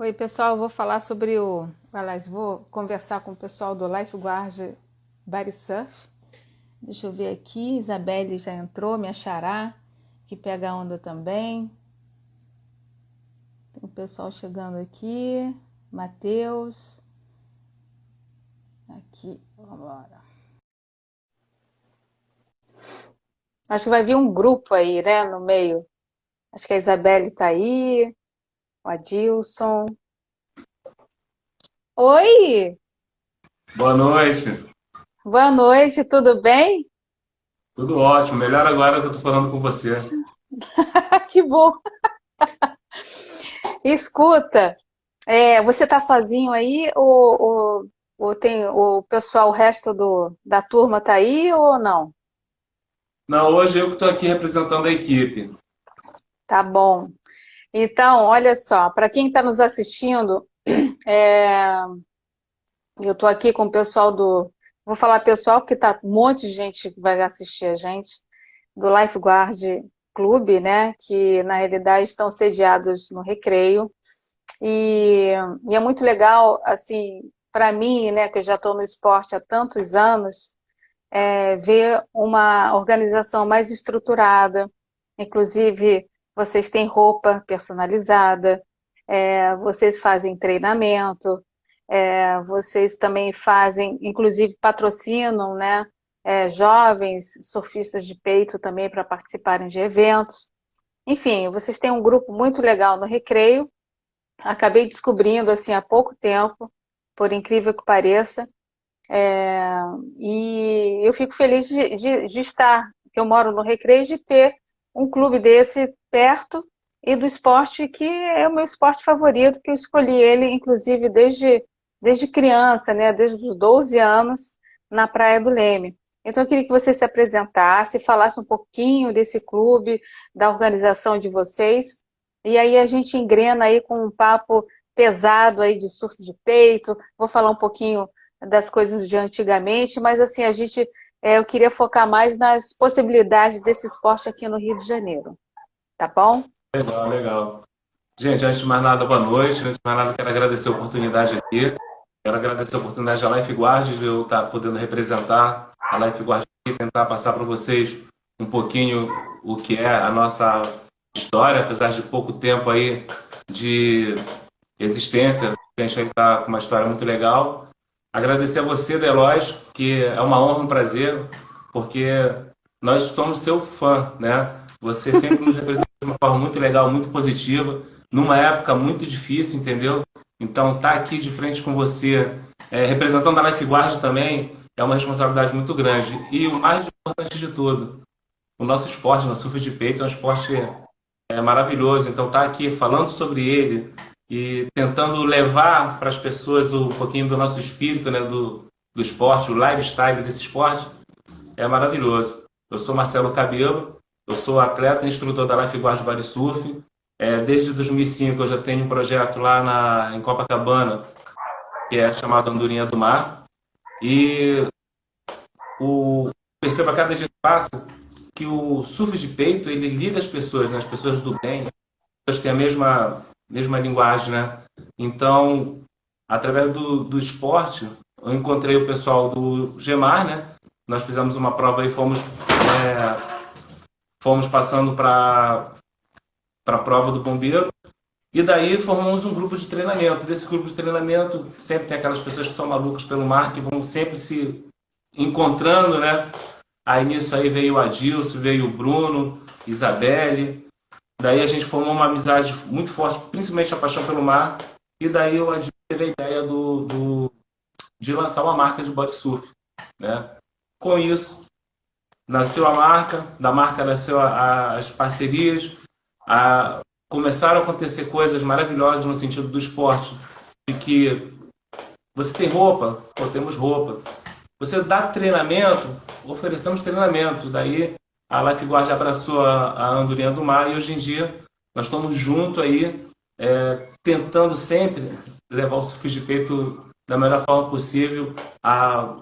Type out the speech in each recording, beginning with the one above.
Oi, pessoal, eu vou falar sobre aliás, vou conversar com o pessoal do Lifeguard Body Surf. Deixa eu ver aqui, Isabelle já entrou, minha xará, que pega a onda também. Tem o pessoal chegando aqui, Matheus. Aqui, vamos embora. Acho que vai vir um grupo aí, né, no meio. Acho que a Isabelle tá aí, o Adilson. Oi, Boa noite, boa noite, tudo bem? tudo ótimo. Melhor agora que eu tô falando com você. Que bom. Escuta, você tá sozinho aí ou tem o pessoal, o resto da turma tá aí ou não? Não, hoje eu que estou aqui representando a equipe. Tá bom. Então, olha só, para quem está nos assistindo, é, eu tô aqui com o pessoal vou falar pessoal porque tá um monte de gente que vai assistir a gente, do Lifeguard Clube, né, que na realidade estão sediados no Recreio. E, e é muito legal, assim, para mim, né, que eu já estou no esporte há tantos anos, ver uma organização mais estruturada. Inclusive, vocês têm roupa personalizada, vocês fazem treinamento, vocês também fazem, inclusive patrocinam, né, jovens surfistas de peito também para participarem de eventos. Enfim, vocês têm um grupo muito legal no Recreio. Acabei descobrindo assim há pouco tempo, por incrível que pareça, e eu fico feliz de estar, que eu moro no Recreio, de ter um clube desse perto e do esporte que é o meu esporte favorito, que eu escolhi ele, inclusive, desde criança, né, desde os 12 anos, na Praia do Leme. Então, eu queria que você se apresentasse, falasse um pouquinho desse clube, da organização de vocês, e aí a gente engrena aí com um papo pesado aí de surf de peito, vou falar um pouquinho das coisas de antigamente, mas assim, eu queria focar mais nas possibilidades desse esporte aqui no Rio de Janeiro, tá bom? Legal, legal. Gente, antes de mais nada, boa noite. Antes de mais nada, quero agradecer a oportunidade aqui. Quero agradecer a oportunidade da Lifeguard de eu estar podendo representar a Lifeguard aqui, tentar passar para vocês um pouquinho o que é a nossa história, apesar de pouco tempo aí de existência. A gente está com uma história muito legal. Agradecer a você, Delois, que é uma honra, um prazer, porque nós somos seu fã, né? Você sempre nos representa de uma forma muito legal, muito positiva, numa época muito difícil, entendeu? Então, estar aqui de frente com você, representando a Lifeguard também, é uma responsabilidade muito grande. E o mais importante de tudo, o nosso esporte, nosso surf de peito, é um esporte maravilhoso. Então, estar aqui falando sobre ele e tentando levar para as pessoas um pouquinho do nosso espírito, né, do esporte, o lifestyle desse esporte, é maravilhoso. Eu sou Marcelo Cabelo, eu sou atleta e instrutor da Lifeguard Body Surf. Desde 2005 eu já tenho um projeto lá em Copacabana, que é chamado Andorinha do Mar. E percebo a cada dia que passa que o surf de peito ele liga as pessoas, né, as pessoas do bem, pessoas que têm a mesma linguagem, né? Então, através do esporte, eu encontrei o pessoal do Gemar, né? Nós fizemos uma prova e fomos passando para a prova do bombeiro. E daí formamos um grupo de treinamento. Desse grupo de treinamento, sempre tem aquelas pessoas que são malucas pelo mar, que vão sempre se encontrando, né? Aí nisso aí veio o Adilson, veio o Bruno, Isabelle. Daí a gente formou uma amizade muito forte, principalmente a paixão pelo mar. E daí eu tive a ideia de lançar uma marca de body surf, né? Com isso, nasceu a marca, da marca nasceu as parcerias, a, começaram a acontecer coisas maravilhosas no sentido do esporte, de que você tem roupa, pô, temos roupa. Você dá treinamento, oferecemos treinamento. Daí a Lifeguard abraçou a Andorinha do Mar e hoje em dia nós estamos juntos aí, tentando sempre levar o surf de peito da melhor forma possível a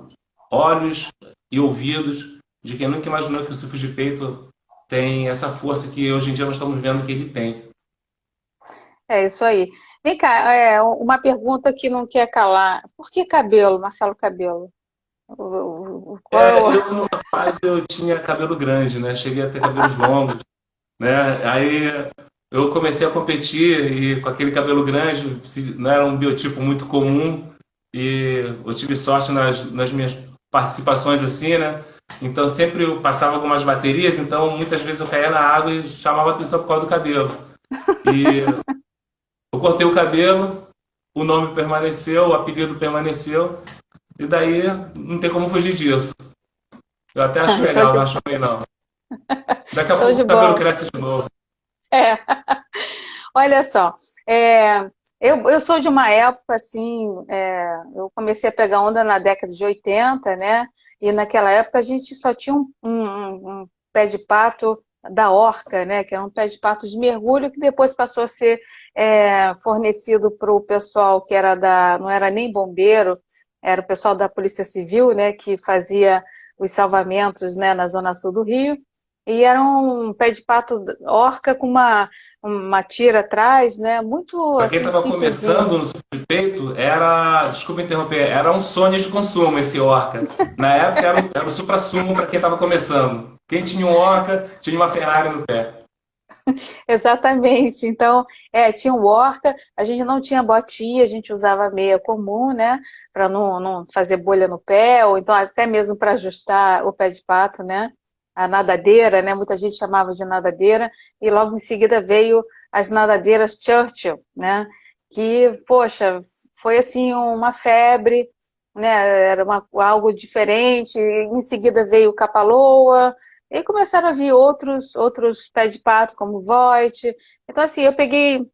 olhos e ouvidos de quem nunca imaginou que o surf de peito tem essa força que hoje em dia nós estamos vendo que ele tem. É isso aí. Vem cá, uma pergunta que não quer calar. Por que cabelo, Marcelo Cabelo? Qual é o... Eu, numa fase, eu tinha cabelo grande, né? Cheguei a ter cabelos longos, né? Aí eu comecei a competir e com aquele cabelo grande, não era um biotipo muito comum e eu tive sorte nas minhas participações assim, né? Então sempre eu passava algumas baterias, então muitas vezes eu caía na água e chamava atenção por causa do cabelo. E eu cortei o cabelo, o nome permaneceu, o apelido permaneceu, e daí não tem como fugir disso. Eu até acho Show legal, de, não acho ruim não. Daqui a show pouco de o cabelo bola. cresce de novo. É. Olha só, é, eu sou de uma época assim, eu comecei a pegar onda na década de 80, né? E naquela época a gente só tinha um pé de pato da Orca, né? Que era um pé de pato de mergulho que depois passou a ser fornecido para o pessoal que era não era nem bombeiro, era o pessoal da Polícia Civil, né? Que fazia os salvamentos, né? Na zona sul do Rio. E era um pé de pato orca com uma tira atrás, né? Muito Para quem assim estava simplesinho. começando no suspeito, desculpa interromper, era um sonho de consumo esse Orca. Na época era o supra-sumo para quem estava começando. Quem tinha um Orca tinha uma Ferrari no pé. Exatamente. Então, tinha o orca, a gente não tinha botinha, a gente usava meia comum, né? Para não fazer bolha no pé, ou então até mesmo para ajustar o pé de pato, né? A nadadeira, né? Muita gente chamava de nadadeira, e logo em seguida veio as nadadeiras Churchill, né? Que, poxa, foi assim uma febre, né? Era algo diferente. Em seguida veio o Capaloa, e começaram a vir outros pés de pato, como o Voit. Então, assim, eu peguei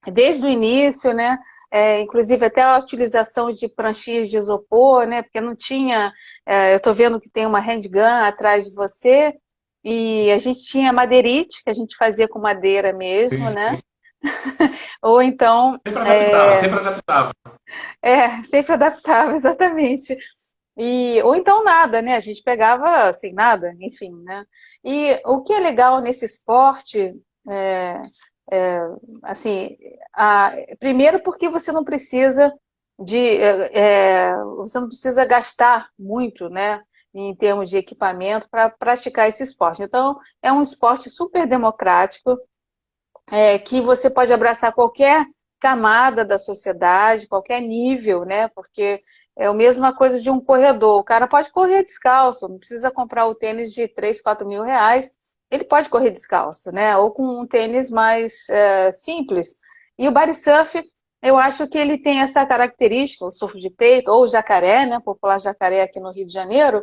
desde o início, né? Inclusive até a utilização de pranchinhas de isopor, né? Porque não tinha. Eu estou vendo que tem uma handgun atrás de você, e a gente tinha madeirite, que a gente fazia com madeira mesmo, né? Ou então. Sempre adaptava, sempre adaptava. Sempre adaptava, exatamente. Ou então nada, né? A gente pegava assim, nada, enfim, né? E o que é legal nesse esporte, é, é, assim, primeiro porque você não precisa você não precisa gastar muito, né? Em termos de equipamento para praticar esse esporte. Então, é um esporte super democrático, que você pode abraçar qualquer camada da sociedade, qualquer nível, né? Porque é a mesma coisa de um corredor. O cara pode correr descalço, não precisa comprar o tênis de 3, 4 mil reais. Ele pode correr descalço, né? Ou com um tênis mais simples. E o body surf, eu acho que ele tem essa característica, o surf de peito, ou o jacaré, né? Popular jacaré aqui no Rio de Janeiro,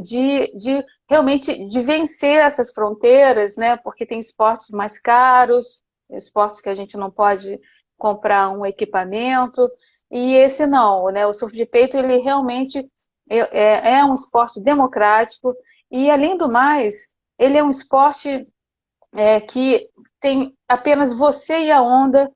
de realmente de vencer essas fronteiras, né? Porque tem esportes mais caros, esportes que a gente não pode comprar um equipamento, e esse não, né? O surf de peito, ele realmente é um esporte democrático, e além do mais, ele é um esporte que tem apenas você e a onda,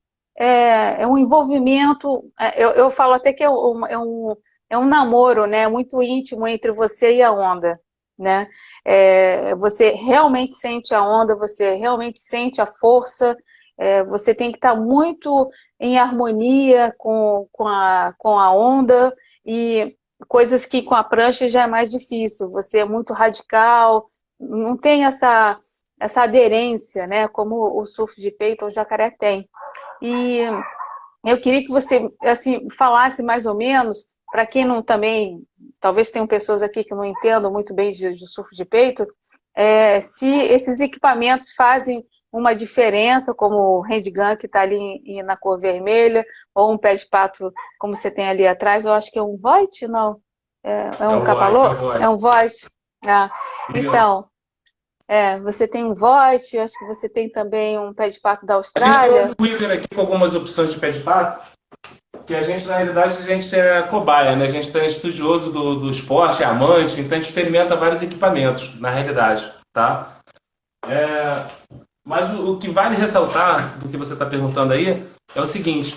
um envolvimento, eu falo até que é um namoro, né, muito íntimo entre você e a onda, né? Você realmente sente a onda, você realmente sente a força, você tem que estar muito em harmonia com a onda, e coisas que com a prancha já é mais difícil, você é muito radical, não tem essa aderência, né, como o surf de peito ou o jacaré tem. E eu queria que você assim falasse mais ou menos, para quem não também, talvez tenham pessoas aqui que não entendam muito bem de surf de peito, se esses equipamentos fazem uma diferença, como o handgun que está ali na cor vermelha, ou um pé de pato, como você tem ali atrás, eu acho que é um Voit, não? É É um o Void, é capalô? o Void. É um Voit. Ah, então, você tem um Voit, acho que você tem também um pé de pato da A gente tem um Austrália. Twitter aqui com algumas opções de pé de pato, que a gente, na realidade, a gente é cobaia, né? A gente é estudioso do esporte, é amante, então a gente experimenta vários equipamentos, na realidade, tá? Mas o que vale ressaltar do que você está perguntando aí é o seguinte: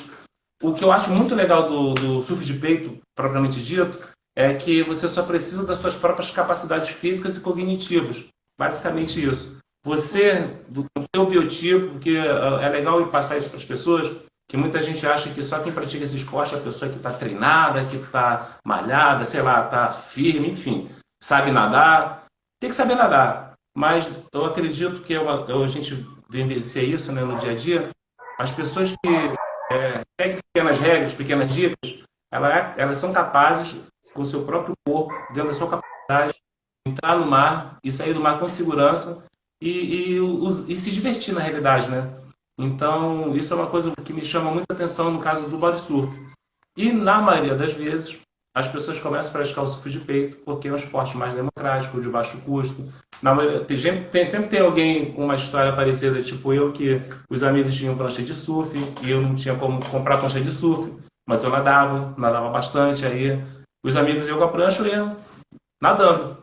o que eu acho muito legal do surf de peito, propriamente dito, é que você só precisa das suas próprias capacidades físicas e cognitivas. Basicamente isso. Você, do seu biotipo, que é legal passar isso para as pessoas, que muita gente acha que só quem pratica esse esporte é a pessoa que está treinada, que está malhada, sei lá, está firme, enfim, sabe nadar. Tem que saber nadar. Mas eu acredito que a gente vivencia isso, né, no dia a dia. As pessoas que seguem pequenas regras, pequenas dicas, elas são capazes, com o seu próprio corpo, dentro da sua capacidade, entrar no mar e sair do mar com segurança e se divertir na realidade, né? Então, isso é uma coisa que me chama muita atenção no caso do bodysurf. E, na maioria das vezes, as pessoas começam a praticar o surf de peito porque é um esporte mais democrático, de baixo custo. Sempre tem alguém com uma história parecida, tipo eu, que os amigos tinham prancha de surf e eu não tinha como comprar prancha de surf, mas eu nadava bastante. Aí os amigos iam com a prancha e eu ia nadando.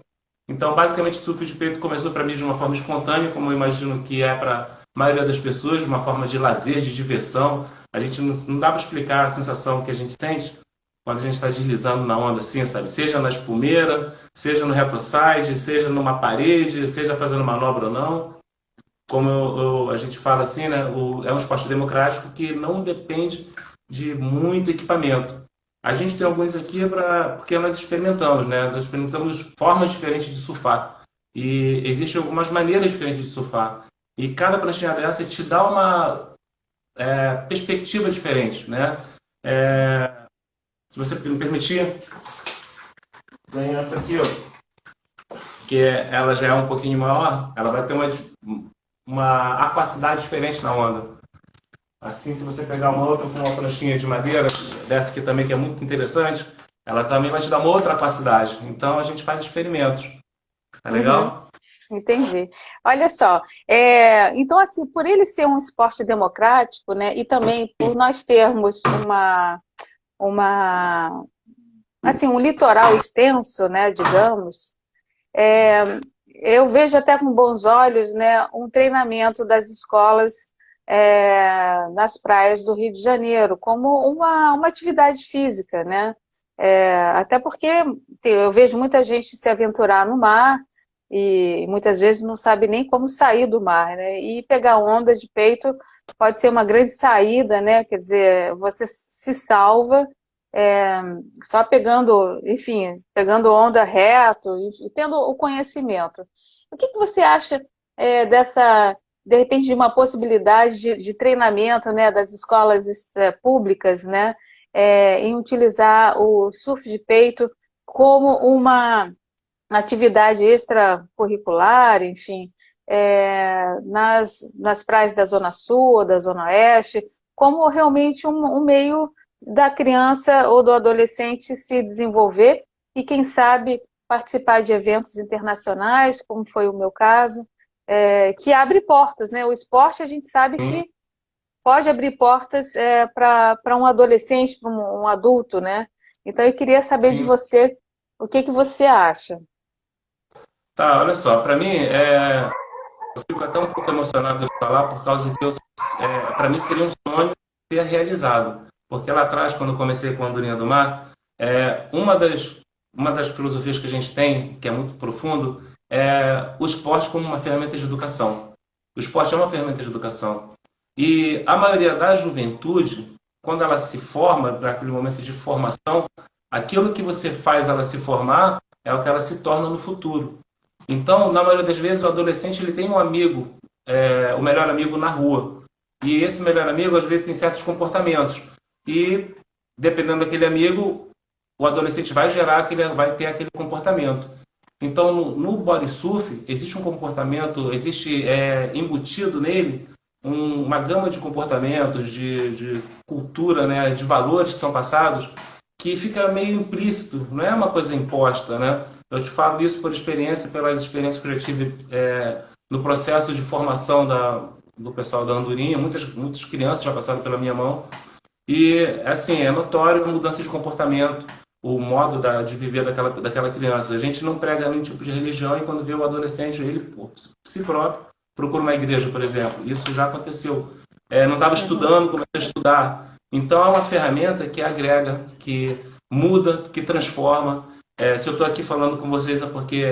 Então, basicamente, o surf de peito começou para mim de uma forma espontânea, como eu imagino que é para a maioria das pessoas, de uma forma de lazer, de diversão. A gente não dá para explicar a sensação que a gente sente quando a gente está deslizando na onda assim, sabe? Seja na espumeira, seja no retroside, seja numa parede, seja fazendo manobra ou não. Como a gente fala assim, né? É um esporte democrático que não depende de muito equipamento. A gente tem alguns aqui porque nós experimentamos, né? Nós experimentamos formas diferentes de surfar. E existem algumas maneiras diferentes de surfar. E cada pranchinha dessa te dá uma perspectiva diferente, né? Se você me permitir, tem essa aqui, ó, que ela já é um pouquinho maior, ela vai ter uma aquacidade diferente na onda. Assim, se você pegar uma outra com uma pranchinha de madeira, dessa aqui também que é muito interessante, ela também vai te dar uma outra aquacidade. Então a gente faz experimentos. Tá legal? Entendi. Olha só, então assim, por ele ser um esporte democrático, né, e também por nós termos assim, um litoral extenso, né, digamos, eu vejo até com bons olhos, né, um treinamento das escolas nas praias do Rio de Janeiro, como uma atividade física, né? Até porque eu vejo muita gente se aventurar no mar e muitas vezes não sabe nem como sair do mar, né? E pegar onda de peito pode ser uma grande saída, né? Quer dizer, você se salva só pegando, enfim, pegando onda reto e tendo o conhecimento. O que você acha de repente, de uma possibilidade de treinamento, né, das escolas públicas, né, em utilizar o surf de peito como uma atividade extracurricular, enfim, nas praias da Zona Sul, da Zona Oeste, como realmente um meio da criança ou do adolescente se desenvolver e, quem sabe, participar de eventos internacionais, como foi o meu caso, que abre portas, né? O esporte a gente sabe que pode abrir portas para um adolescente, para um adulto, né? Então eu queria saber de você o que você acha. Tá, olha só, para mim, eu fico até um pouco emocionado de falar, por causa que para mim seria um sonho ser realizado. Porque lá atrás, quando eu comecei com a Andorinha do Mar, uma das filosofias que a gente tem, que é muito profundo, é o esporte como uma ferramenta de educação. O esporte é uma ferramenta de educação. E a maioria da juventude, quando ela se forma, naquele momento de formação, aquilo que você faz ela se formar é o que ela se torna no futuro. Então, na maioria das vezes, o adolescente ele tem um amigo, o melhor amigo na rua. E esse melhor amigo, às vezes, tem certos comportamentos. E, dependendo daquele amigo, o adolescente vai ter aquele comportamento. Então, no body surf, existe um comportamento, existe embutido nele uma gama de comportamentos, de cultura, né, de valores que são passados, que fica meio implícito, não é uma coisa imposta, né? Eu te falo isso por experiência, pelas experiências que eu já tive no processo de formação do pessoal da Andorinha. Muitas crianças já passaram pela minha mão. E, assim, é notório a mudança de comportamento, o modo de viver daquela criança. A gente não prega nenhum tipo de religião e quando vê o adolescente, ele, por si próprio, procura uma igreja, por exemplo. Isso já aconteceu. Não estava estudando, começou a estudar. Então, é uma ferramenta que agrega, que muda, que transforma. Se eu estou aqui falando com vocês é porque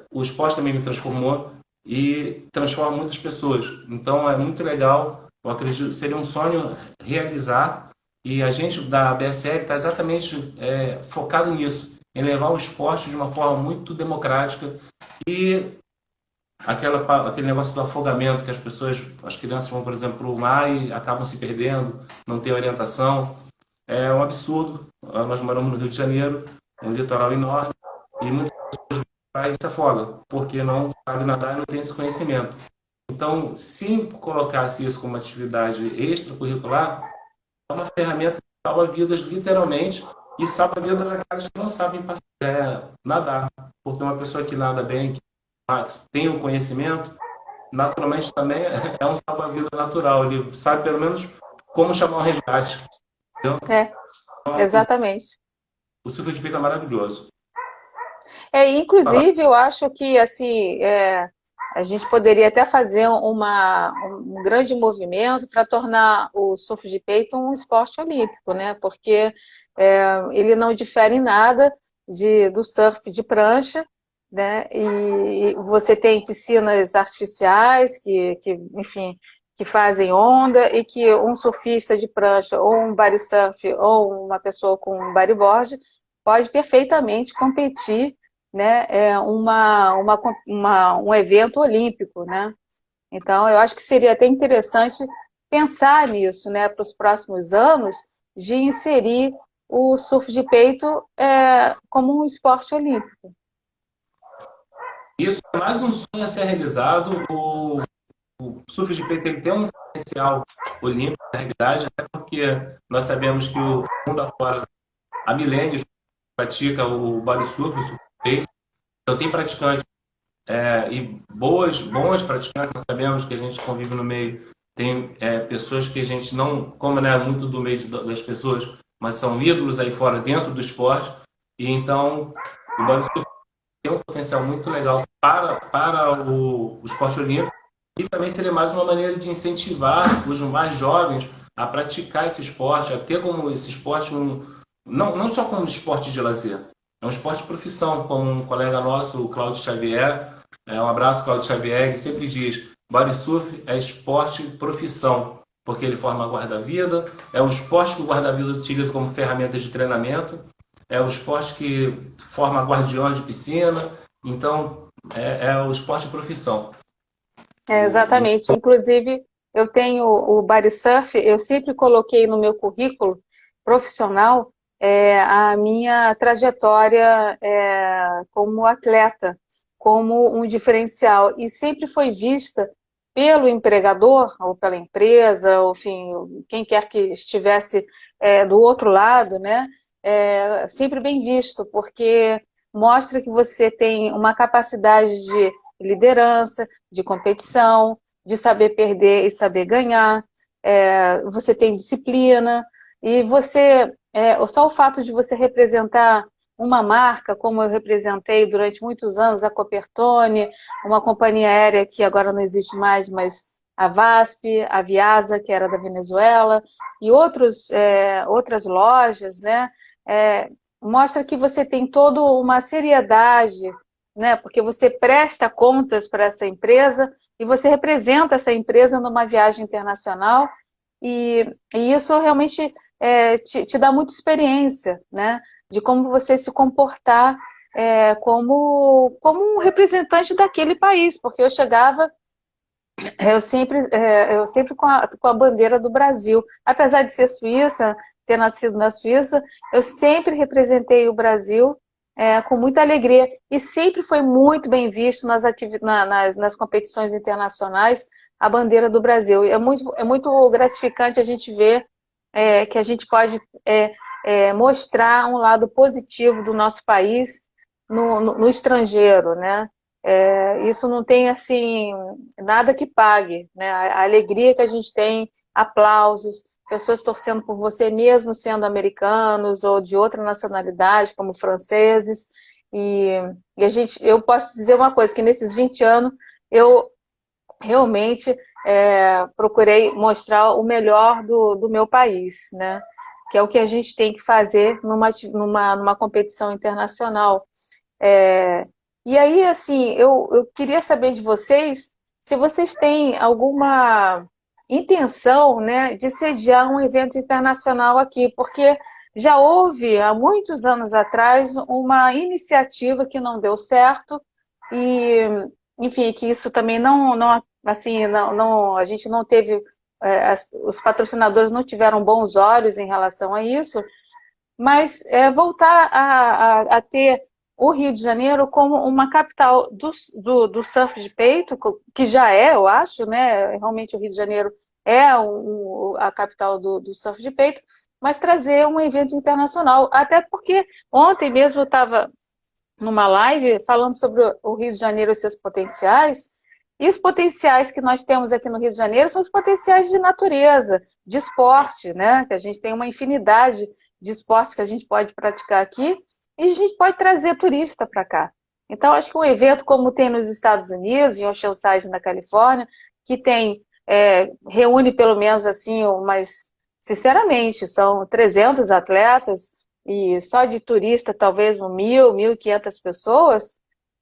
o esporte também me transformou e transforma muitas pessoas. Então, é muito legal Eu acredito que seria um sonho realizar, e a gente da BSL está exatamente focado nisso, em levar o esporte de uma forma muito democrática e aquele negócio do afogamento, que as crianças vão, por exemplo, para o mar e acabam se perdendo, não tem orientação. É um absurdo. Nós moramos no Rio de Janeiro, um litoral enorme, e muitas pessoas se afogam, porque não sabe nadar e não tem esse conhecimento. Então, se colocasse isso como atividade extracurricular, é uma ferramenta que salva vidas literalmente, e salva a vida daquelas que não sabem nadar. Porque uma pessoa que nada bem, que tem o conhecimento, naturalmente também é um salva-vida natural. Ele sabe pelo menos como chamar um resgate. Entendeu? É, exatamente. O ciclo de peito é maravilhoso. Fala. Inclusive, eu acho que assim, a gente poderia até fazer um grande movimento para tornar o surf de peito um esporte olímpico, né? Porque ele não difere em nada do surf de prancha, né? E você tem piscinas artificiais enfim, que fazem onda e que um surfista de prancha ou um body surf ou uma pessoa com um bodyboard pode perfeitamente competir, né, um evento olímpico, né? Então, eu acho que seria até interessante pensar nisso, né, para os próximos anos, de inserir o surf de peito como um esporte olímpico. Isso é mais um sonho a ser realizado. O surf de peito ele tem um potencial olímpico, na realidade, até porque nós sabemos que o mundo afora, há milênios, pratica o body surf, o surf de peito. Então, tem praticantes e bons praticantes. Nós sabemos que a gente convive no meio, tem pessoas que a gente não, como não é muito do meio das pessoas, mas são ídolos aí fora dentro do esporte. E então o bodysurf tem um potencial muito legal para o esporte olímpico, e também seria mais uma maneira de incentivar os mais jovens a praticar esse esporte, a ter como esse esporte não só como esporte de lazer, é um esporte de profissão, como um colega nosso, o Cláudio Xavier. Um abraço, Cláudio Xavier, que sempre diz: bodysurf é esporte profissão, porque ele forma guarda-vida, é um esporte que o guarda-vida utiliza como ferramenta de treinamento, é um esporte que forma guardiões de piscina, então o esporte de profissão. Exatamente. Inclusive, eu tenho o body surf, eu sempre coloquei no meu currículo profissional a minha trajetória como atleta, como um diferencial, e sempre foi vista pelo empregador ou pela empresa, ou, enfim, quem quer que estivesse do outro lado, né? Sempre bem visto, porque mostra que você tem uma capacidade de liderança, de competição, de saber perder e saber ganhar, você tem disciplina, e só o fato de você representar uma marca, como eu representei durante muitos anos, a Copertone, uma companhia aérea que agora não existe mais, mas a VASP, a Viasa, que era da Venezuela, e outras lojas, né? Mostra que você tem toda uma seriedade, né? Porque você presta contas para essa empresa e você representa essa empresa numa viagem internacional, e isso realmente te dá muita experiência, né? De como você se comportar como um representante daquele país, porque eu chegava, eu sempre com a bandeira do Brasil, apesar de ser suíça, ter nascido na Suíça, eu sempre representei o Brasil com muita alegria, e sempre foi muito bem visto nas competições internacionais a bandeira do Brasil. É muito gratificante a gente ver que a gente pode mostrar um lado positivo do nosso país no estrangeiro, né? Isso não tem assim nada que pague, né? A alegria que a gente tem, aplausos, pessoas torcendo por você mesmo sendo americanos ou de outra nacionalidade, como franceses, e eu posso dizer uma coisa, que nesses 20 anos eu realmente procurei mostrar o melhor do meu país, né? Que é o que a gente tem que fazer numa competição internacional. E aí, assim, eu queria saber de vocês se vocês têm intenção, né, de sediar um evento internacional aqui, porque já houve, há muitos anos atrás, uma iniciativa que não deu certo e, enfim, que isso também assim, a gente não teve, os patrocinadores não tiveram bons olhos em relação a isso, mas voltar a ter o Rio de Janeiro como uma capital do surf de peito, que já é, eu acho, né? Realmente o Rio de Janeiro é a capital do surf de peito, mas trazer um evento internacional, até porque ontem mesmo eu estava numa live falando sobre o Rio de Janeiro e seus potenciais, e os potenciais que nós temos aqui no Rio de Janeiro são os potenciais de natureza, de esporte, né? Que a gente tem uma infinidade de esportes que a gente pode praticar aqui, e a gente pode trazer turista para cá. Então, acho que um evento como tem nos Estados Unidos, em Oceanside, na Califórnia, que tem, reúne pelo menos assim, mas sinceramente, são 300 atletas, e só de turista talvez 1.000, 1.500 pessoas,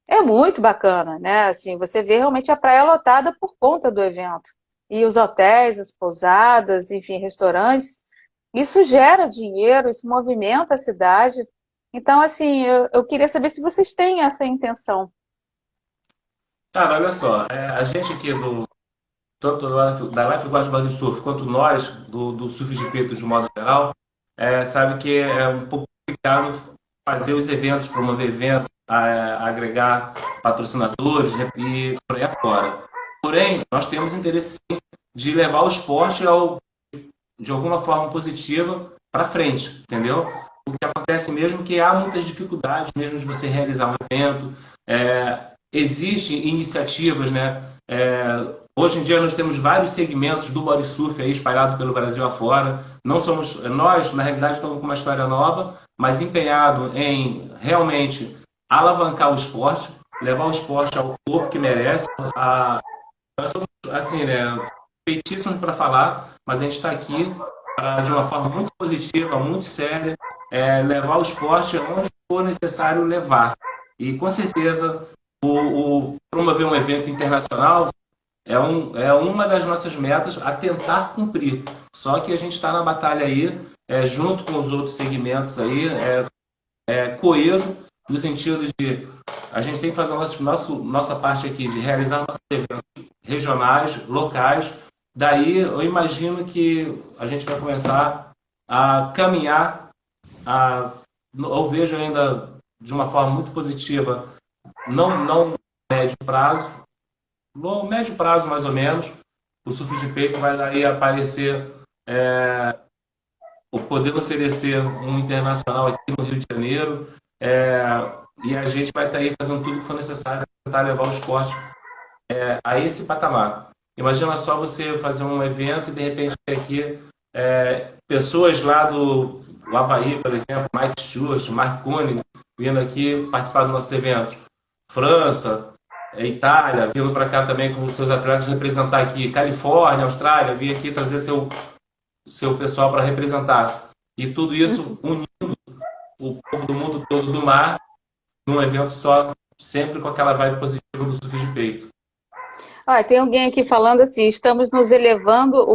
é muito bacana, né? Assim, você vê realmente a praia lotada por conta do evento. E os hotéis, as pousadas, enfim, restaurantes, isso gera dinheiro, isso movimenta a cidade. Então, assim, eu queria saber se vocês têm essa intenção. Cara, olha só, a gente aqui tanto da Life Guard do Surf quanto nós, do surf de peito de modo geral, sabe que é um pouco complicado fazer os eventos, promover eventos, agregar patrocinadores e por aí afora. Porém, nós temos interesse sim, de levar o esporte de alguma forma positiva para frente, entendeu? O que acontece mesmo é que há muitas dificuldades mesmo de você realizar um evento. Existem iniciativas, né? Hoje em dia nós temos vários segmentos do bodysurf aí espalhado pelo Brasil afora. Não somos nós, na realidade, estamos com uma história nova, mas empenhado em realmente alavancar o esporte, levar o esporte ao corpo que merece. Nós somos assim, né? Feitíssimos para falar, mas a gente está aqui de uma forma muito positiva, muito séria, levar o esporte onde for necessário levar. E com certeza promover um evento internacional é uma das nossas metas a tentar cumprir. Só que a gente está na batalha aí, junto com os outros segmentos aí, coeso, no sentido de a gente tem que fazer nossa parte aqui de realizar nossos eventos regionais, locais. Daí eu imagino que a gente vai começar a caminhar, eu vejo ainda de uma forma muito positiva, não médio prazo, no médio prazo mais ou menos, o surf de peito vai daí aparecer, o poder oferecer um internacional aqui no Rio de Janeiro, e a gente vai estar aí fazendo tudo que for necessário para tentar levar o esporte a esse patamar. Imagina só você fazer um evento e de repente ter aqui pessoas lá do Havaí, por exemplo, Mike Stewart, Mark Koenig, vindo aqui participar do nosso evento. França, Itália, vindo para cá também com seus atletas representar aqui. Califórnia, Austrália, vir aqui trazer seu pessoal para representar. E tudo isso unindo o povo do mundo todo do mar num evento só, sempre com aquela vibe positiva do surf de peito. Olha, tem alguém aqui falando assim, estamos nos elevando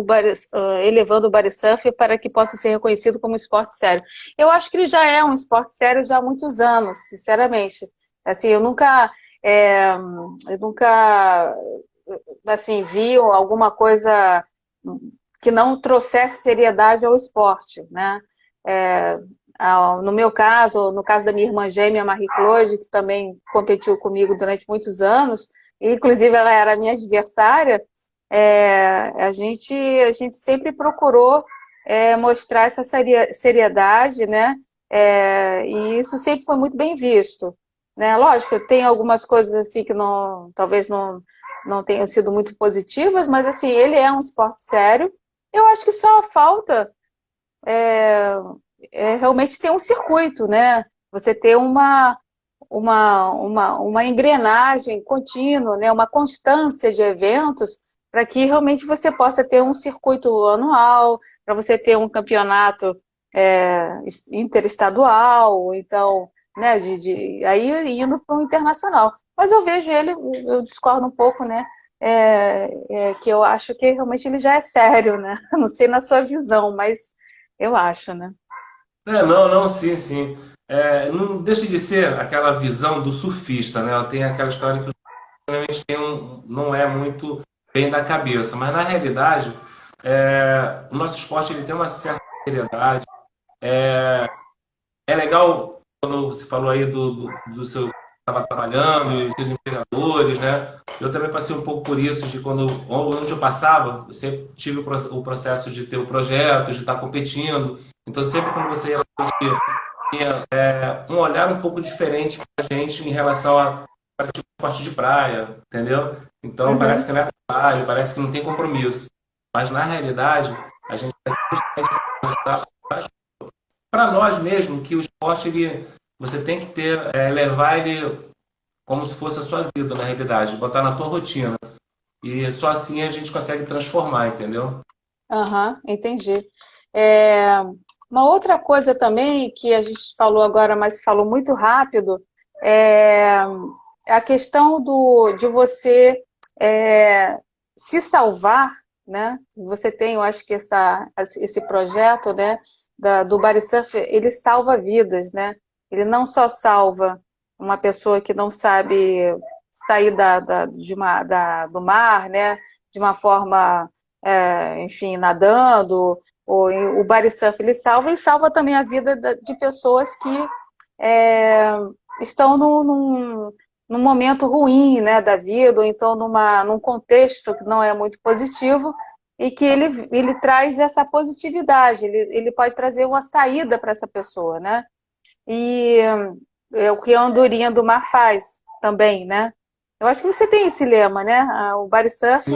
elevando o body surf para que possa ser reconhecido como esporte sério. Eu acho que ele já é um esporte sério já há muitos anos, sinceramente. Assim, eu nunca assim, vi alguma coisa que não trouxesse seriedade ao esporte, né? No meu caso, no caso da minha irmã gêmea, Marie-Claude, que também competiu comigo durante muitos anos, inclusive ela era minha adversária, a gente sempre procurou mostrar essa seriedade, né? E isso sempre foi muito bem visto, né? Lógico, tem algumas coisas assim que talvez não tenham sido muito positivas, mas assim, ele é um esporte sério. Eu acho que só falta realmente ter um circuito, né? Você ter uma engrenagem contínua, né? Uma constância de eventos para que realmente você possa ter um circuito anual, para você ter um campeonato interestadual, então, né, aí indo para o internacional. Mas eu vejo ele, eu discordo um pouco, né, que eu acho que realmente ele já é sério, né? Não sei na sua visão, mas eu acho, né? Não, não, sim, sim. Não deixa de ser aquela visão do surfista, né? Tem aquela história que o surfista não é muito bem da cabeça, mas na realidade, o nosso esporte ele tem uma certa seriedade. É legal quando você falou aí do seu estava trabalhando e seus empregadores, né? Eu também passei um pouco por isso, de quando onde eu passava, eu sempre tive o processo de ter o projeto, de estar competindo. Então, sempre quando você ia competir, tinha um olhar um pouco diferente para a gente em relação a tipo, esporte de praia, entendeu? Então, parece Uhum. que não é trabalho, parece que não tem compromisso. Mas, na realidade, a gente está justamente para nós mesmo que o esporte você tem que levar ele como se fosse a sua vida na realidade, botar na tua rotina e só assim a gente consegue transformar, entendeu? Aham, entendi. É, uma outra coisa também que a gente falou agora, mas falou muito rápido, é a questão de você é, se salvar, né? Você tem, eu acho que esse projeto, né, do Body Surf, ele salva vidas, né? Ele não só salva uma pessoa que não sabe sair do mar, né? De uma forma enfim, nadando, o body surf ele salva e salva também a vida de pessoas que é, estão num momento ruim, né, da vida, ou então num contexto que não é muito positivo, e que ele traz essa positividade, ele pode trazer uma saída para essa pessoa, né? E é o que a Andorinha do Mar faz também, né? Eu acho que você tem esse lema, né? O body surf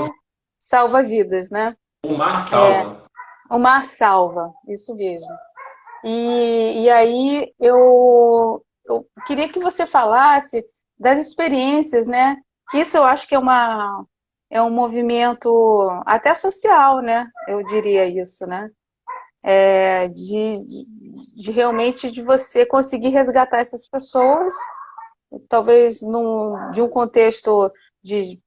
salva vidas, né? O mar salva. O mar salva, isso mesmo. E aí eu queria que você falasse das experiências, né? Que isso eu acho que é um movimento até social, né? Eu diria isso, né? De realmente de você conseguir resgatar essas pessoas, talvez de um contexto de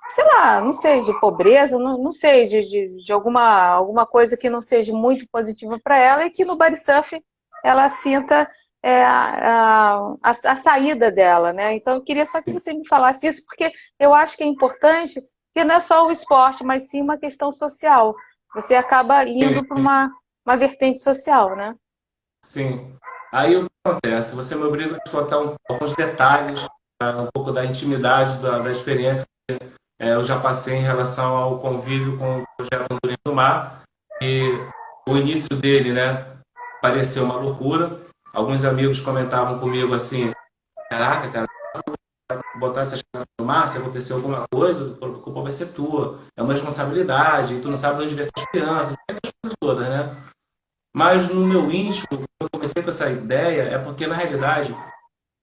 sei lá, não sei, de pobreza, não sei, de alguma coisa que não seja muito positiva para ela e que no body surf ela sinta a saída dela, né? Então eu queria só que você me falasse isso, porque eu acho que é importante, porque não é só o esporte, mas sim uma questão social. Você acaba indo para uma vertente social, né? Sim. Aí o que acontece? Você me obriga a te contar alguns detalhes, um pouco da intimidade da experiência que eu já passei em relação ao convívio com o projeto Andorinha do Mar. E o início dele, né, pareceu uma loucura. Alguns amigos comentavam comigo assim: caraca, cara, botar essas crianças no mar, se acontecer alguma coisa, a culpa vai ser tua. É uma responsabilidade, e tu não sabe de onde vem essas crianças, essas coisas todas, né? Mas no meu íntimo, quando eu comecei com essa ideia, é porque na realidade,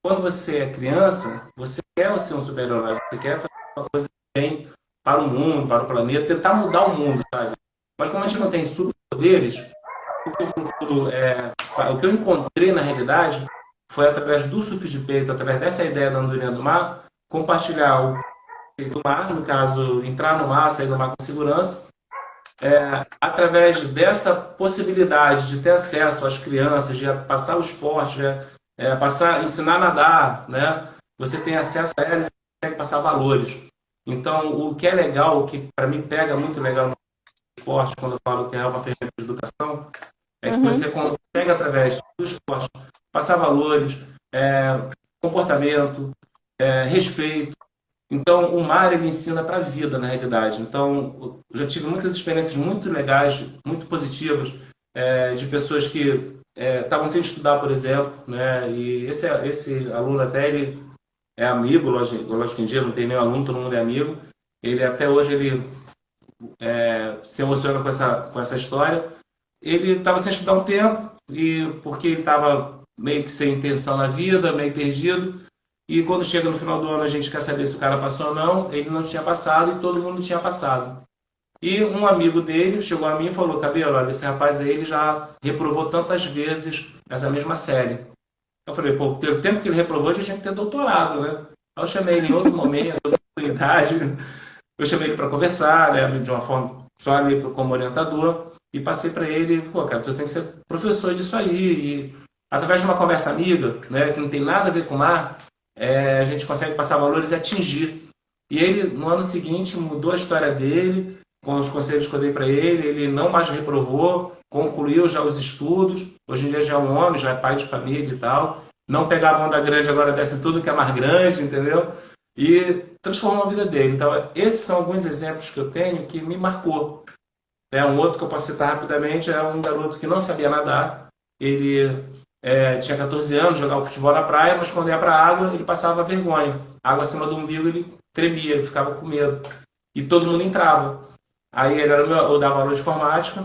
quando você é criança, você quer ser um super-herói, você quer fazer uma coisa bem para o mundo, para o planeta, tentar mudar o mundo, sabe? Mas como a gente não tem superpoderes, o que eu procuro, o que eu encontrei na realidade foi através do surf de peito, através dessa ideia da andorinha do mar, compartilhar o do mar, no caso, entrar no mar, sair do mar com segurança, através dessa possibilidade de ter acesso às crianças, de passar o esporte, né? Ensinar a nadar, né? Você tem acesso a elas e consegue passar valores. Então, o que é legal, o que para mim pega muito legal no esporte, quando eu falo que é uma ferramenta de educação, é que Uhum, você consegue, através do esporte, passar valores, comportamento, respeito. Então, o mar ele ensina para a vida, na realidade. Então, eu já tive muitas experiências muito legais, muito positivas, de pessoas que estavam sem estudar, por exemplo, né? E esse aluno até ele é amigo, lógico que em dia não tem nenhum aluno, todo mundo é amigo. Ele até hoje ele se emociona com essa história. Ele estava sem estudar um tempo e porque ele estava meio que sem intenção na vida, meio perdido. E quando chega no final do ano a gente quer saber se o cara passou ou não, ele não tinha passado e todo mundo tinha passado. E um amigo dele chegou a mim e falou: Cabelo, olha, esse rapaz aí ele já reprovou tantas vezes essa mesma série. Eu falei: pô, pelo tempo que ele reprovou, já tinha que ter doutorado, né? Aí eu chamei ele em outro momento, outra oportunidade. Eu chamei ele para conversar, né, de uma forma só ali como orientador, e passei para ele, pô, cara, tu tem que ser professor disso aí, e através de uma conversa amiga, né, que não tem nada a ver com o mar, a gente consegue passar valores e atingir. E ele, no ano seguinte, mudou a história dele, com os conselhos que eu dei para ele não mais reprovou, concluiu já os estudos, hoje em dia já é um homem, já é pai de família e tal, não pegava onda grande, agora desce tudo que é mais grande, entendeu? E transformou a vida dele. Então, esses são alguns exemplos que eu tenho que me marcou. Um outro que eu posso citar rapidamente é um garoto que não sabia nadar. Ele tinha 14 anos, jogava futebol na praia, mas quando ia para a água, ele passava vergonha. Água acima do umbigo, ele tremia, ele ficava com medo. E todo mundo entrava. Aí eu dava aula de informática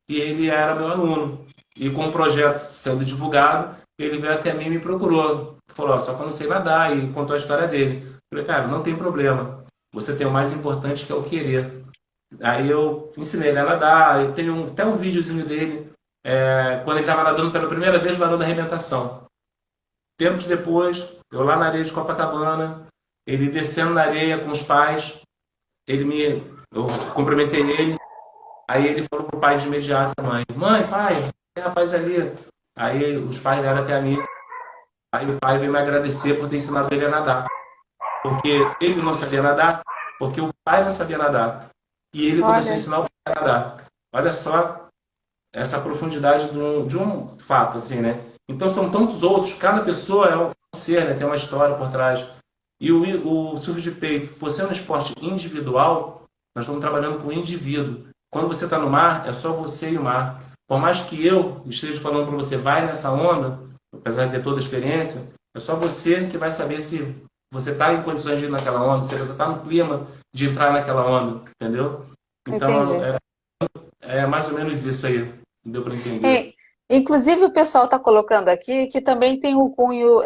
e ele era meu aluno. E com o projeto sendo divulgado, ele veio até mim e me procurou. Falou, só que eu não sei nadar, e contou a história dele. Eu falei, cara, não tem problema. Você tem o mais importante, que é o querer. Aí eu ensinei ele a nadar, e tem até um videozinho dele, quando ele estava nadando pela primeira vez, nadando da arrebentação. Tempos depois, eu lá na areia de Copacabana, ele descendo na areia com os pais, eu cumprimentei ele, aí ele falou pro pai de imediato, mãe, pai, tem rapaz ali. Aí os pais vieram até a mim, aí o pai veio me agradecer por ter ensinado ele a nadar. Porque ele não sabia nadar, porque o pai não sabia nadar. E ele começou a ensinar o pai a nadar. Olha só essa profundidade de um fato, assim, né? Então são tantos outros, cada pessoa é um ser, né? Tem uma história por trás. E o surf de peito, por ser um esporte individual, nós estamos trabalhando com o indivíduo. Quando você está no mar, é só você e o mar. Por mais que eu esteja falando para você, vai nessa onda, apesar de ter toda a experiência, é só você que vai saber se você está em condições de ir naquela onda, se você está no clima de entrar naquela onda, entendeu? Então, é mais ou menos isso aí. Deu para entender? Inclusive, o pessoal está colocando aqui que também tem o cunho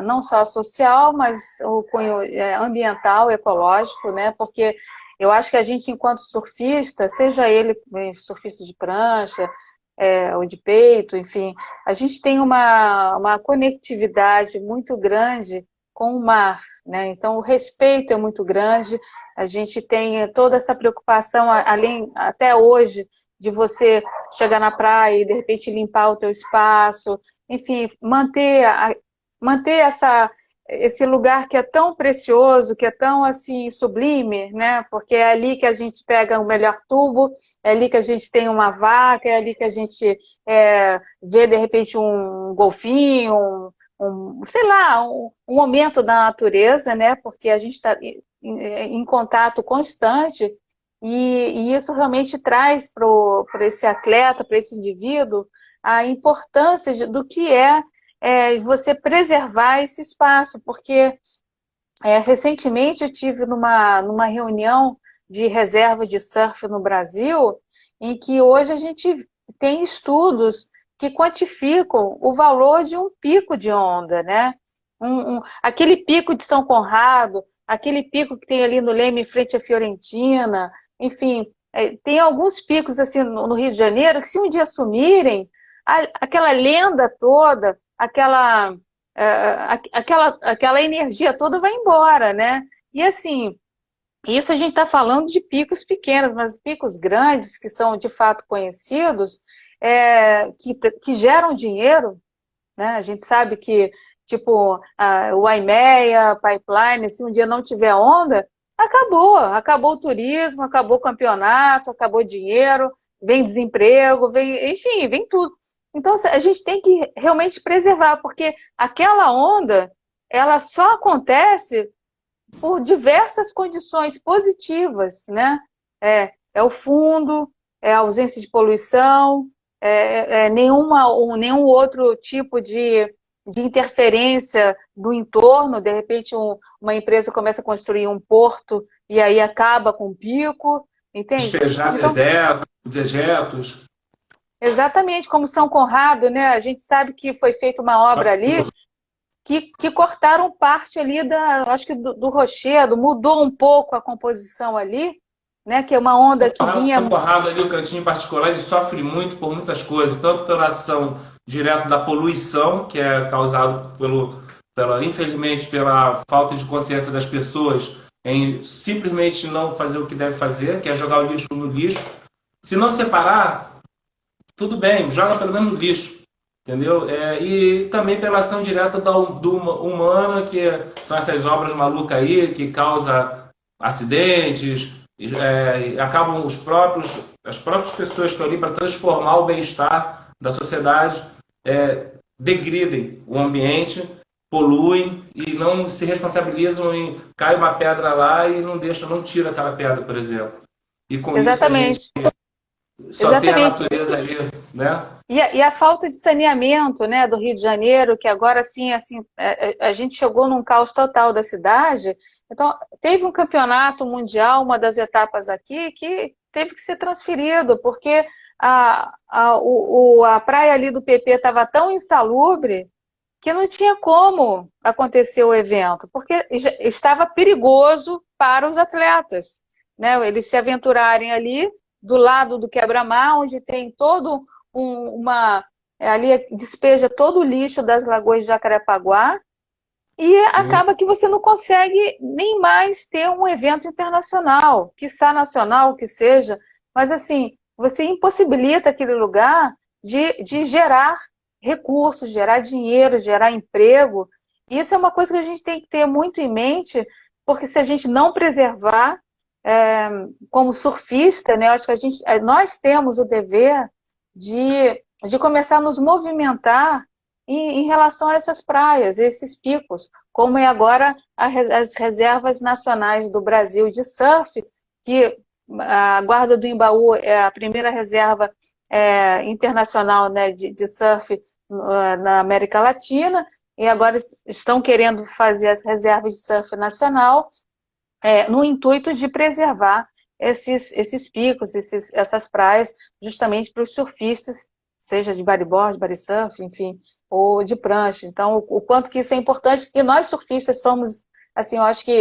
não só social, mas o cunho ambiental, ecológico, né? Porque eu acho que a gente, enquanto surfista, seja ele surfista de prancha, ou de peito, enfim, a gente tem uma conectividade muito grande com o mar, né? Então, o respeito é muito grande, a gente tem toda essa preocupação, além, até hoje, de você chegar na praia e, de repente, limpar o teu espaço, enfim, manter esse lugar que é tão precioso, que é tão, assim, sublime, né? Porque é ali que a gente pega o melhor tubo, é ali que a gente tem uma vaca, é ali que a gente vê, de repente, um golfinho, sei lá, um momento da natureza, né? Porque a gente está em contato constante e isso realmente traz para esse atleta, para esse indivíduo, a importância do que você preservar esse espaço, porque recentemente eu tive numa reunião de reserva de surf no Brasil, em que hoje a gente tem estudos que quantificam o valor de um pico de onda, né? Aquele pico de São Conrado, aquele pico que tem ali no Leme, em frente à Fiorentina, enfim, tem alguns picos assim no Rio de Janeiro que, se um dia sumirem, aquela lenda toda, aquela energia toda vai embora, né? E assim, isso a gente está falando de picos pequenos, mas picos grandes, que são de fato conhecidos, que geram dinheiro, né? A gente sabe que, tipo, o IMEA, Pipeline, se um dia não tiver onda, acabou o turismo, acabou o campeonato, acabou o dinheiro, vem desemprego, enfim, vem tudo. Então, a gente tem que realmente preservar, porque aquela onda, ela só acontece por diversas condições positivas, né? O fundo, a ausência de poluição, nenhum outro tipo de interferência do entorno. De repente, uma empresa começa a construir um porto e aí acaba com o pico, entende? Despejar dejetos. Exatamente, como São Conrado, né? A gente sabe que foi feita uma obra ali que cortaram parte ali acho que do rochedo, mudou um pouco a composição ali, né? Que é uma onda que vinha... São Conrado ali, o cantinho em particular, ele sofre muito por muitas coisas, tanto pela ação direta da poluição, que é causada infelizmente, pela falta de consciência das pessoas em simplesmente não fazer o que deve fazer, que é jogar o lixo no lixo. Se não separar, tudo bem, joga pelo menos no lixo, entendeu? E também pela ação direta do humano, que são essas obras malucas aí, que causa acidentes, acabam as próprias pessoas que estão ali para transformar o bem-estar da sociedade, degridem o ambiente, poluem e não se responsabilizam em cai uma pedra lá e não tira aquela pedra, por exemplo. E com isso a gente Exatamente. só tem a Exatamente. natureza ali, né? E a falta de saneamento, né, do Rio de Janeiro, que agora assim, a gente chegou num caos total da cidade. Então, teve um campeonato mundial, uma das etapas aqui, que teve que ser transferido, porque a praia ali do PP estava tão insalubre que não tinha como acontecer o evento, porque estava perigoso para os atletas, né? Eles se aventurarem ali do lado do quebra-mar, onde tem todo uma... ali despeja todo o lixo das lagoas de Jacarepaguá, e Sim. acaba que você não consegue nem mais ter um evento internacional, quiçá nacional, que seja, mas assim, você impossibilita aquele lugar de gerar recursos, gerar dinheiro, gerar emprego. Isso é uma coisa que a gente tem que ter muito em mente, porque se a gente não preservar, é, como surfista, né, eu acho que nós temos o dever de começar a nos movimentar em relação a essas praias, esses picos, como é agora as reservas nacionais do Brasil de surf, que a Guarda do Embaú é a primeira reserva internacional, né, de surf na América Latina, e agora estão querendo fazer as reservas de surf nacional, no intuito de preservar esses picos, essas praias, justamente para os surfistas, seja de bodyboard, body surf, enfim, ou de prancha. Então, o quanto que isso é importante, e nós surfistas somos, assim, eu acho que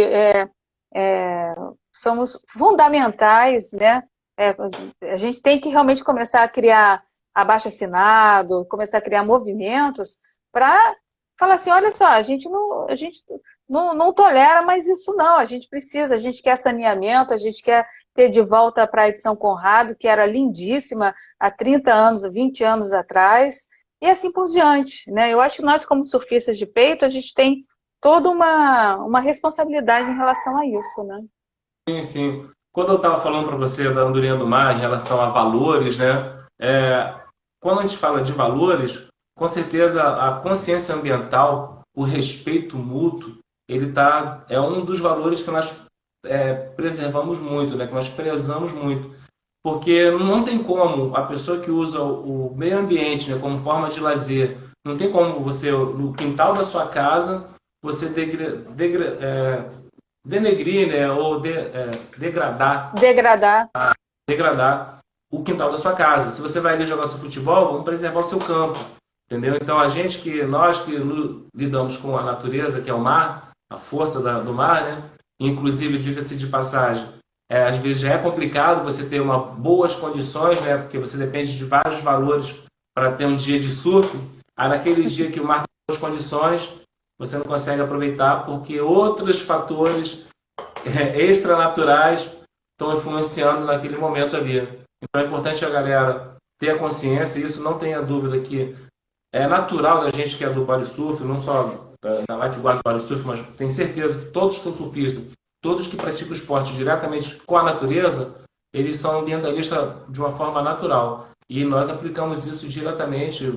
somos fundamentais, né? A gente tem que realmente começar a criar abaixo-assinado, começar a criar movimentos para falar assim, olha só, a gente não tolera mais isso não, a gente precisa, a gente quer saneamento, a gente quer ter de volta a Praia de São Conrado, que era lindíssima há 30 anos, 20 anos atrás, e assim por diante, né? Eu acho que nós, como surfistas de peito, a gente tem toda uma responsabilidade em relação a isso, né? Sim, sim. Quando eu estava falando para você da andorinha do mar em relação a valores, né? Quando a gente fala de valores, com certeza a consciência ambiental, o respeito mútuo, é um dos valores que nós preservamos muito, né? Que nós prezamos muito. Porque não tem como a pessoa que usa o meio ambiente, né, como forma de lazer, não tem como você, no quintal da sua casa, você denegrir, né, ou degradar, Degradar. degradar o quintal da sua casa. Se você vai ali jogar seu futebol, vamos preservar o seu campo, entendeu? Então nós que lidamos com a natureza, que é o mar, a força do mar, né? Inclusive, diga-se de passagem, às vezes já é complicado você ter boas condições, né? Porque você depende de vários valores para ter um dia de surf. Aí naquele dia que o mar tem boas condições, você não consegue aproveitar porque outros fatores extranaturais estão influenciando naquele momento ali. Então é importante a galera ter a consciência, e isso não tenha dúvida que é natural da gente que é do body surf, não só da Lifeguard do body surf, mas tenho certeza que todos que são surfistas, todos que praticam esporte diretamente com a natureza, eles são ambientalistas de uma forma natural. E nós aplicamos isso diretamente,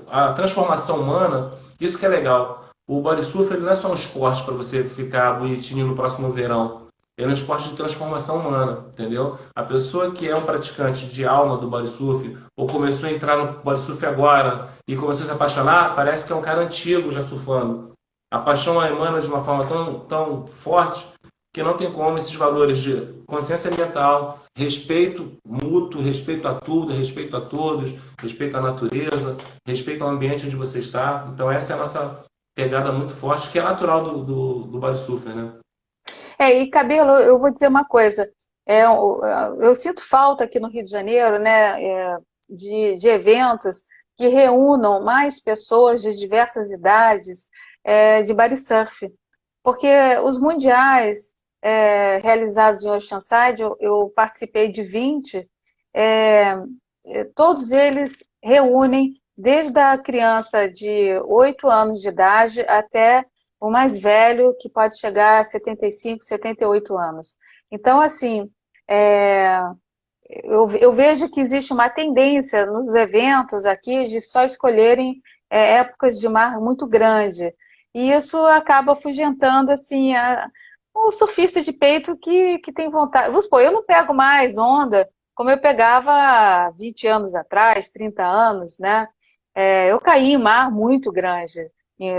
a transformação humana, isso que é legal. O body surf ele não é só um esporte para você ficar bonitinho no próximo verão. Ele é um esporte de transformação humana, entendeu? A pessoa que é um praticante de alma do body surf, ou começou a entrar no body surf agora e começou a se apaixonar, parece que é um cara antigo já surfando. A paixão emana de uma forma tão forte que não tem como esses valores de consciência ambiental, respeito mútuo, respeito a tudo, respeito a todos, respeito à natureza, respeito ao ambiente onde você está. Então essa é a nossa pegada muito forte, que é natural do body surfer, né? E Cabelo, eu vou dizer uma coisa. Eu sinto falta aqui no Rio de Janeiro, né, de eventos que reúnam mais pessoas de diversas idades, de body surf. Porque os mundiais, realizados em Oceanside, eu participei de 20, todos eles reúnem desde a criança de 8 anos de idade até o mais velho, que pode chegar a 75, 78 anos. Então, assim, eu vejo que existe uma tendência nos eventos aqui de só escolherem épocas de mar muito grande. E isso acaba afugentando, assim, o surfista de peito que tem vontade. Vamos supor, eu não pego mais onda como eu pegava há 20 anos atrás, 30 anos, né? Eu caí em mar muito grande,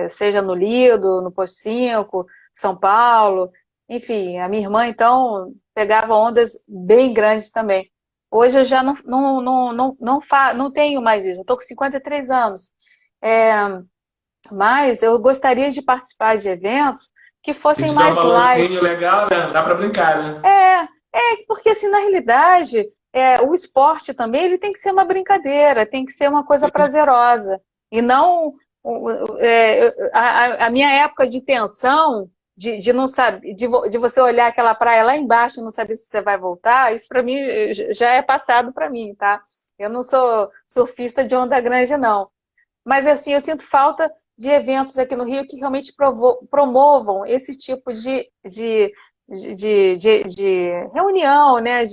seja no Lido, no Posto 5, São Paulo, enfim, a minha irmã, então, pegava ondas bem grandes também. Hoje eu já não tenho mais isso, eu estou com 53 anos. É, mas eu gostaria de participar de eventos que Se fossem tiver um mais balancinho light. legal, né? Dá para brincar, né? Porque assim, na realidade, o esporte também ele tem que ser uma brincadeira, tem que ser uma coisa prazerosa. E não a minha época de tensão, de não saber, de você olhar aquela praia lá embaixo e não saber se você vai voltar, isso para mim já é passado para mim, tá? Eu não sou surfista de onda grande, não. Mas assim, eu sinto falta de eventos aqui no Rio que realmente promovam esse tipo de reunião, né?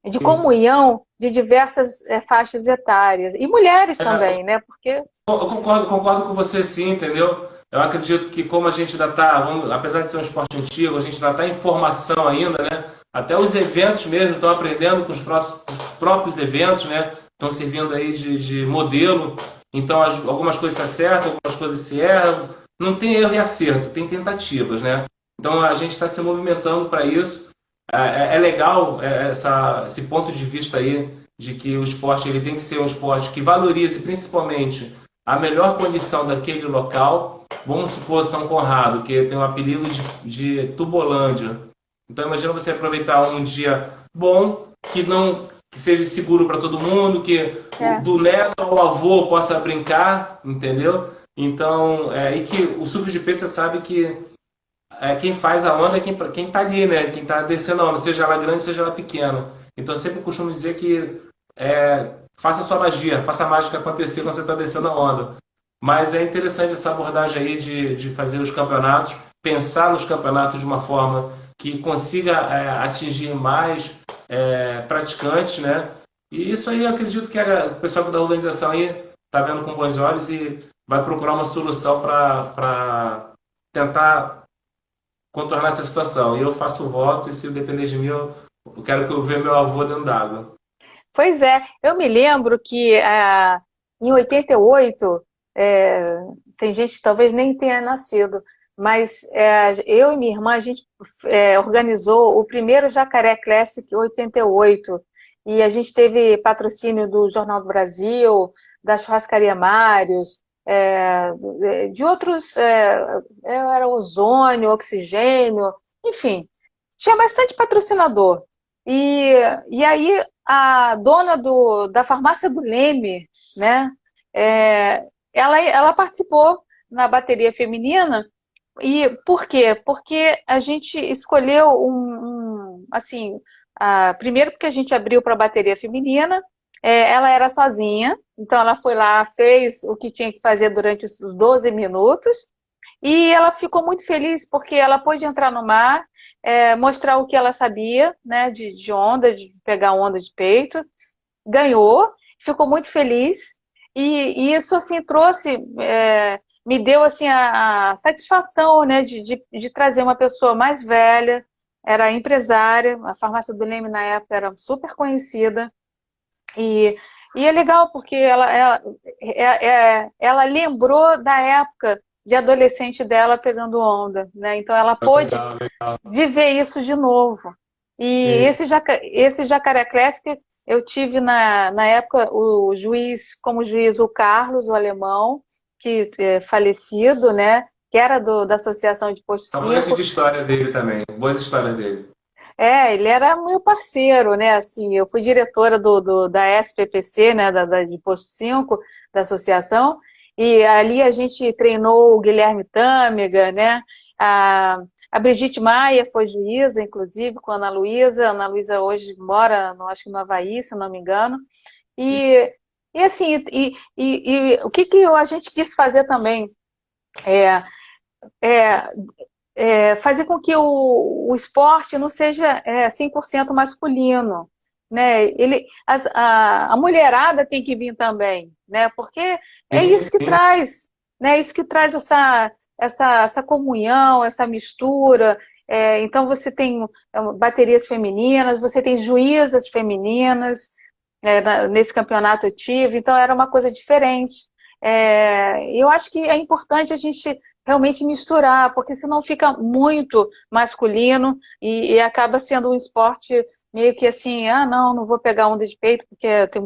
De comunhão de diversas faixas etárias. E mulheres também, né? Porque. Eu concordo com você sim, entendeu? Eu acredito que como a gente ainda está, apesar de ser um esporte antigo, a gente ainda está em formação ainda, né? Até os eventos mesmo estão aprendendo com os próprios eventos, né? Estão servindo aí de modelo. Então algumas coisas se acertam, algumas coisas se erram. Não tem erro e acerto, tem tentativas, né? Então a gente está se movimentando para isso. É legal esse ponto de vista aí de que o esporte ele tem que ser um esporte que valorize principalmente a melhor condição daquele local. Vamos supor São Conrado, que tem o apelido de Tubolândia. Então imagina você aproveitar um dia bom, que seja seguro para todo mundo, que do neto ao avô possa brincar, entendeu? Então, e que o surf de peito você sabe que quem faz a onda é quem está ali, né? Quem está descendo a onda, seja ela grande, seja ela pequena. Então eu sempre costumo dizer que faça a sua magia, faça a mágica acontecer quando você está descendo a onda. Mas é interessante essa abordagem aí de fazer os campeonatos, pensar nos campeonatos de uma forma que consiga atingir mais praticantes, né? E isso aí eu acredito que o pessoal da organização aí está vendo com bons olhos e vai procurar uma solução para tentar contornar essa situação. E eu faço o voto e se depender de mim, eu quero que eu veja meu avô dentro d'água. Pois é, eu me lembro que em 88, tem gente que talvez nem tenha nascido, mas eu e minha irmã, a gente organizou o primeiro Jacaré Classic 88, e a gente teve patrocínio do Jornal do Brasil, da Churrascaria Mários, de outros, era ozônio, oxigênio, enfim, tinha bastante patrocinador. E, e aí a dona da farmácia do Leme, né? Ela participou na bateria feminina. E por quê? Porque a gente escolheu assim, primeiro porque a gente abriu para a bateria feminina, ela era sozinha, então ela foi lá, fez o que tinha que fazer durante os 12 minutos, e ela ficou muito feliz porque ela pôde entrar no mar, mostrar o que ela sabia, né, de onda, de pegar onda de peito, ganhou, ficou muito feliz, e isso assim trouxe, me deu assim a satisfação, né, de trazer uma pessoa mais velha, era empresária, a farmácia do Leme na época era super conhecida, e, e é legal porque ela lembrou da época de adolescente dela pegando onda, né? Então ela pôde Legal, legal. viver isso de novo. E Sim, sim. esse Jacaré Classic, eu tive na época como juiz o Carlos, o alemão, que é falecido, né? Que era da Associação de Posto Eu conheço 5. de história dele também, boas histórias dele. Ele era meu parceiro, né? Assim, eu fui diretora da SPPC, né? De Posto 5, da associação, e ali a gente treinou o Guilherme Tâmega, né? A, a Brigitte Maia foi juíza, inclusive, com a Ana Luísa. A Ana Luísa hoje mora, acho que no Havaí, se não me engano. E, e assim, o que, que a gente quis fazer também é, é, fazer com que o esporte não seja 100% masculino, né? A mulherada tem que vir também, né? Porque é Sim, isso que sim. traz, né? Isso que traz essa comunhão, essa mistura. Então você tem baterias femininas, você tem juízas femininas, nesse campeonato eu tive, então era uma coisa diferente. Eu acho que é importante a gente realmente misturar, porque senão fica muito masculino e acaba sendo um esporte meio que assim, não vou pegar onda de peito porque tem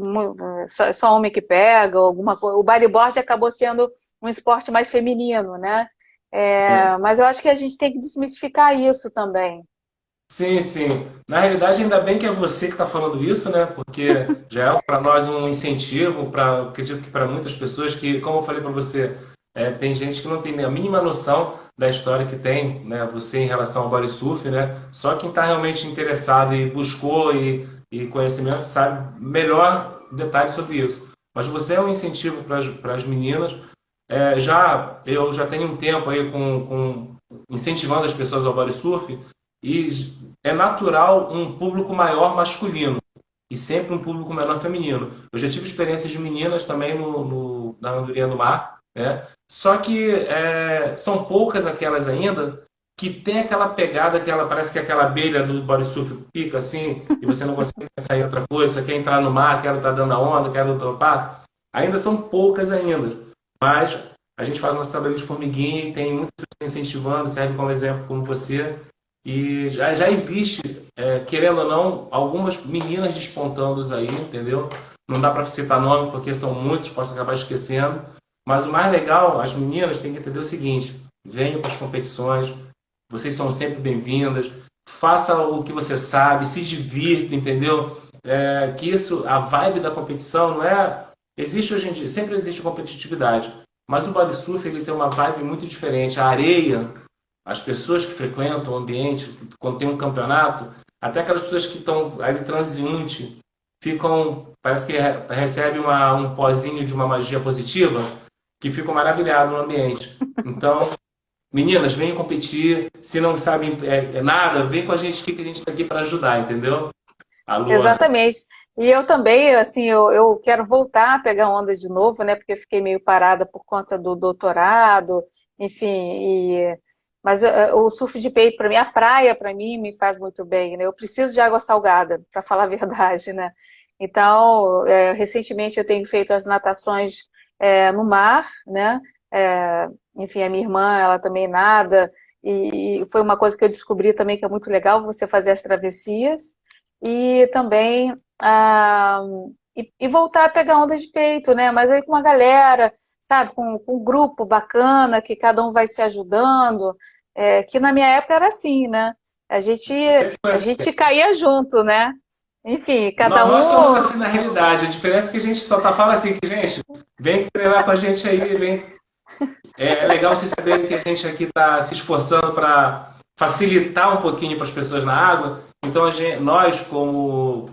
só homem que pega, ou alguma coisa. O bodyboard acabou sendo um esporte mais feminino, né? Mas eu acho que a gente tem que desmistificar isso também. Sim, sim. Na realidade, ainda bem que é você que está falando isso, né? Porque já é para nós um incentivo, acredito que para muitas pessoas que, como eu falei para você, tem gente que não tem a mínima noção da história que tem, né? Você em relação ao body surf, né? Só quem está realmente interessado e buscou e conhecimento sabe melhor detalhes sobre isso. Mas você é um incentivo para as meninas. Eu já tenho um tempo aí com incentivando as pessoas ao body surf. E é natural um público maior masculino e sempre um público menor feminino. Eu já tive experiências de meninas também na Andorinha do Mar, né? Só que são poucas aquelas ainda que tem aquela pegada, parece que aquela abelha do bodysurf pica assim, e você não consegue pensar em outra coisa, você quer entrar no mar, quer estar dando a onda, quer topar. Ainda são poucas ainda. Mas a gente faz nosso trabalho de formiguinha e tem muitas pessoas incentivando, serve como exemplo como você. E já existe, querendo ou não, algumas meninas despontando aí, entendeu? Não dá para citar nome porque são muitos, posso acabar esquecendo. Mas o mais legal, as meninas têm que entender o seguinte: venham para as competições, vocês são sempre bem-vindas, faça o que você sabe, se divirta, entendeu? Que isso, a vibe da competição não é. Existe hoje em dia, sempre existe competitividade, mas o body surf ele tem uma vibe muito diferente. A areia, as pessoas que frequentam o ambiente, quando tem um campeonato, até aquelas pessoas que estão ali transeunte, ficam, parece que recebem um pozinho de uma magia positiva, que ficam maravilhados no ambiente. Então, meninas, venham competir. Se não sabem nada, vem com a gente que a gente está aqui para ajudar, entendeu? A Luana. Exatamente. E eu também, assim, eu quero voltar a pegar onda de novo, né? Porque eu fiquei meio parada por conta do doutorado, enfim. Mas o surf de peito, para mim, a praia, para mim, me faz muito bem, né? Eu preciso de água salgada, para falar a verdade, né? Então, recentemente eu tenho feito as natações no mar, né? Enfim, a minha irmã, ela também nada, e foi uma coisa que eu descobri também que é muito legal, você fazer as travessias, e também voltar a pegar onda de peito, né? Mas aí com uma galera, sabe, com um grupo bacana, que cada um vai se ajudando, que na minha época era assim, né? A gente, a gente caía junto, né? Enfim, cada Nós somos um. assim na realidade. A diferença é que a gente só tá falando assim, que, gente, vem treinar com a gente aí, vem. É legal vocês saberem que a gente aqui está se esforçando para facilitar um pouquinho para as pessoas na água. Então, nós, como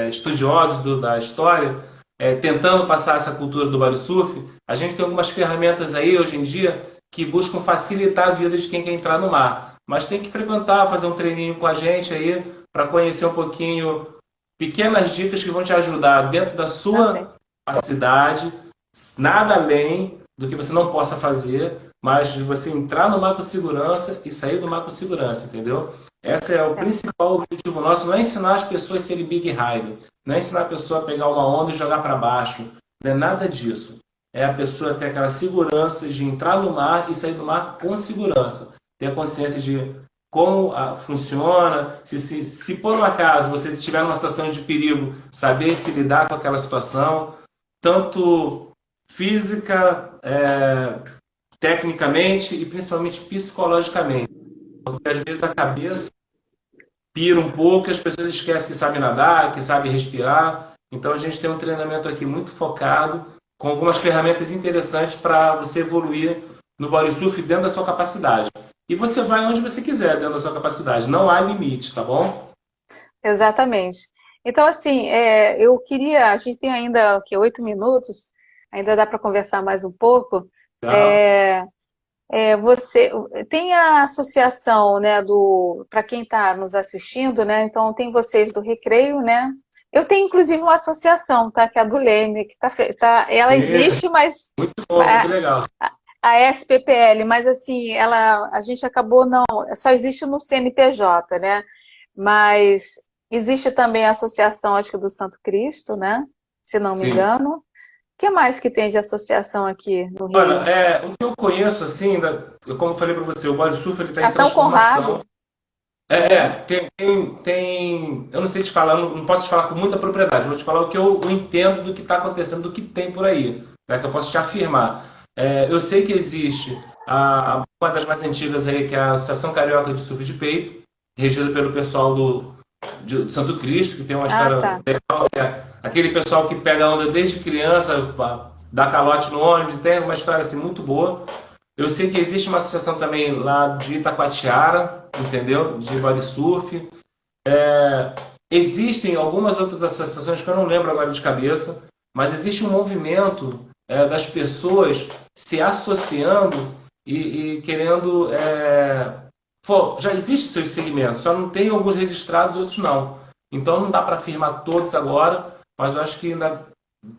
estudiosos da história, tentando passar essa cultura do body surf, a gente tem algumas ferramentas aí hoje em dia que buscam facilitar a vida de quem quer entrar no mar. Mas tem que frequentar, fazer um treininho com a gente aí para conhecer um pouquinho pequenas dicas que vão te ajudar dentro da Assim, sua capacidade, nada além do que você não possa fazer, mas de você entrar no mar com segurança e sair do mar com segurança, entendeu? Esse é o principal objetivo nosso, não é ensinar as pessoas a serem big rider, não é ensinar a pessoa a pegar uma onda e jogar para baixo, não é nada disso. É a pessoa ter aquela segurança de entrar no mar e sair do mar com segurança, ter a consciência de como funciona, se por um acaso você estiver numa situação de perigo, saber se lidar com aquela situação, tanto física, tecnicamente e principalmente psicologicamente. Porque às vezes a cabeça pira um pouco e as pessoas esquecem que sabem nadar, que sabem respirar. Então a gente tem um treinamento aqui muito focado, com algumas ferramentas interessantes para você evoluir no body surf dentro da sua capacidade. e você vai onde você quiser, dentro da sua capacidade. Não há limite, tá bom? Exatamente. Então, assim, eu queria, a gente tem ainda, o quê, 8 minutos, ainda dá para conversar mais um pouco. Tá? É, você tem a associação, né, para quem está nos assistindo, né? Então tem vocês do Recreio, né? Eu tenho inclusive uma associação, tá? Que é a do Leme, que ela É, existe, mas muito bom, muito legal. a SPPL, mas assim, a gente acabou não, só existe no CNPJ, né? Mas existe também a associação, acho que do Santo Cristo, né? Se não me Sim. engano. O que mais que tem de associação aqui no Olha, Rio? o que eu conheço, assim, como eu falei para você, o Body Surf está A em São transformação. Conrado. Uhum. Eu não sei te falar, não posso te falar com muita propriedade, vou te falar o que eu entendo do que está acontecendo, do que tem por aí, né, que eu posso te afirmar. Eu sei que existe uma das mais antigas aí, que é a Associação Carioca de Surf de Peito, regida pelo pessoal do Santo Cristo, que tem uma Ah, história tá. legal, que é aquele pessoal que pega onda desde criança, dá calote no ônibus, tem uma história assim muito boa. Eu sei que existe uma associação também lá de Itacoatiara, entendeu? De body surf. Existem algumas outras associações que eu não lembro agora de cabeça, mas existe um movimento das pessoas se associando e querendo. Já existem seus segmentos, só não tem alguns registrados, outros não. Então não dá para afirmar todos agora, mas eu acho que ainda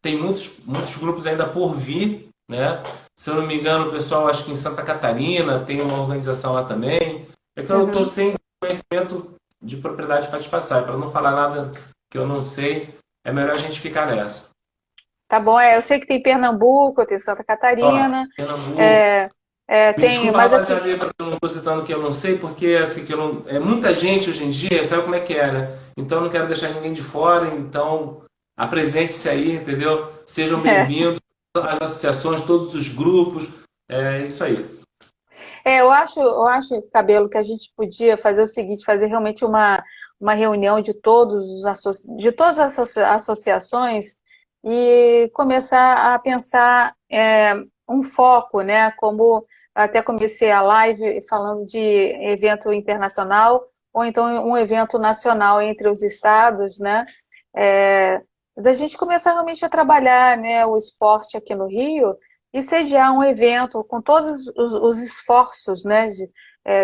tem muitos grupos ainda por vir, né? Se eu não me engano, o pessoal, acho que em Santa Catarina tem uma organização lá também. É que eu estou Uhum. sem conhecimento de propriedade para te passar, para não falar nada que eu não sei, é melhor a gente ficar nessa. Tá bom, eu sei que tem Pernambuco, tem Santa Ó, Catarina, Pernambuco. é, Me tem, desculpa, mas assim, rapaziada, porque eu não estou citando que eu não sei, porque assim, que eu não, é muita gente hoje em dia, sabe como é que é, né? Então eu não quero deixar ninguém de fora, então apresente-se aí, entendeu? Sejam é, bem-vindos, as associações, todos os grupos, é isso aí. eu acho, Cabelo, que a gente podia fazer o seguinte, fazer realmente uma reunião de de todas as associações e começar a pensar um foco, né? Como até comecei a live falando de evento internacional ou então um evento nacional entre os estados, né? É, da gente começar realmente a trabalhar, né, o esporte aqui no Rio e sediar um evento com todos os esforços, né,